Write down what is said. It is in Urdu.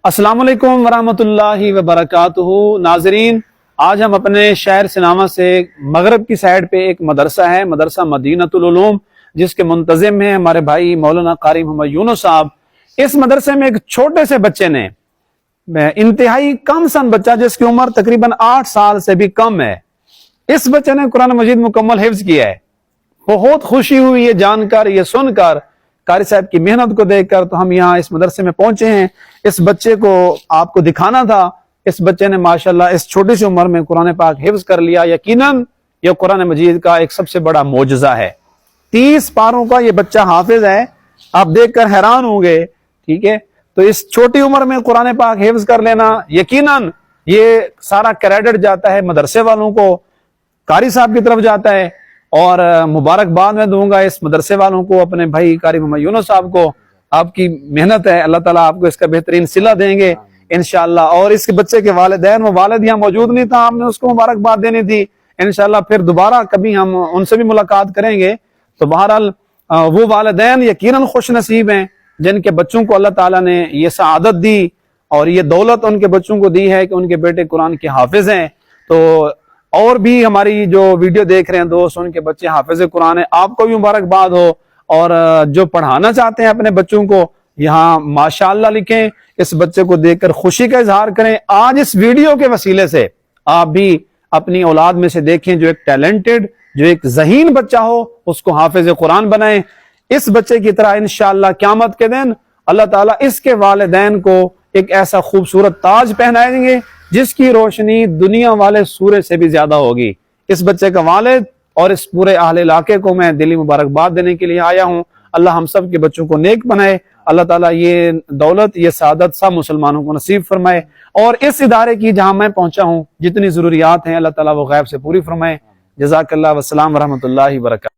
السلام علیکم ورحمۃ اللہ وبرکاتہ۔ ناظرین، آج ہم اپنے شہر سناما سے مغرب کی سائڈ پہ ایک مدرسہ ہے، مدرسہ مدینۃ العلوم، جس کے منتظم ہیں ہمارے بھائی مولانا قاری محمد یونس صاحب۔ اس مدرسے میں ایک چھوٹے سے بچے نے، انتہائی کم سن بچہ جس کی عمر تقریباً 8 سال سے بھی کم ہے، اس بچے نے قرآن مجید مکمل حفظ کیا ہے۔ بہت خوشی ہوئی یہ جان کر، یہ سن کر، قاری صاحب کی محنت کو دیکھ کر، تو ہم یہاں اس مدرسے میں پہنچے ہیں۔ اس بچے کو آپ کو دکھانا تھا۔ اس بچے نے ماشاءاللہ اس چھوٹی سی عمر میں قرآن پاک حفظ کر لیا۔ یقیناً یہ قرآن مجید کا ایک سب سے بڑا معجزہ ہے۔ 30 پاروں کا یہ بچہ حافظ ہے، آپ دیکھ کر حیران ہوں گے، ٹھیک ہے؟ تو اس چھوٹی عمر میں قرآن پاک حفظ کر لینا، یقیناً یہ سارا کریڈٹ جاتا ہے مدرسے والوں کو، قاری صاحب کی طرف جاتا ہے، اور مبارکباد میں دوں گا اس مدرسے والوں کو، اپنے بھائی قاری محمد یونس صاحب کو۔ آپ کی محنت ہے، اللہ تعالیٰ آپ کو اس کا بہترین صلہ دیں گے انشاءاللہ۔ اور اس کے بچے کے والدین، وہ والد یہاں موجود نہیں تھا، ہم نے اس کو مبارکباد دینی تھی۔ انشاءاللہ پھر دوبارہ کبھی ہم ان سے بھی ملاقات کریں گے۔ تو بہرحال وہ والدین یقیناً خوش نصیب ہیں جن کے بچوں کو اللہ تعالیٰ نے یہ سعادت دی اور یہ دولت ان کے بچوں کو دی ہے کہ ان کے بیٹے قرآن کے حافظ ہیں۔ تو اور بھی ہماری جو ویڈیو دیکھ رہے ہیں دوست، ان کے بچے حافظ قرآن ہیں، آپ کو بھی مبارکباد ہو۔ اور جو پڑھانا چاہتے ہیں اپنے بچوں کو، یہاں ماشاءاللہ لکھیں، اس بچے کو دیکھ کر خوشی کا اظہار کریں۔ آج اس ویڈیو کے وسیلے سے آپ بھی اپنی اولاد میں سے دیکھیں جو ایک ٹیلنٹڈ، جو ایک ذہین بچہ ہو، اس کو حافظ قرآن بنائیں۔ اس بچے کی طرح انشاءاللہ قیامت کے دن اللہ تعالیٰ اس کے والدین کو ایک ایسا خوبصورت تاج پہنائیں گے جس کی روشنی دنیا والے سورج سے بھی زیادہ ہوگی۔ اس بچے کا والد اور اس پورے اہل علاقے کو میں دلی مبارکباد دینے کے لیے آیا ہوں۔ اللہ ہم سب کے بچوں کو نیک بنائے، اللہ تعالیٰ یہ دولت، یہ سعادت سب مسلمانوں کو نصیب فرمائے، اور اس ادارے کی جہاں میں پہنچا ہوں جتنی ضروریات ہیں اللہ تعالیٰ وہ غیب سے پوری فرمائے۔ جزاک اللہ، والسلام ورحمۃ اللہ وبرکاتہ۔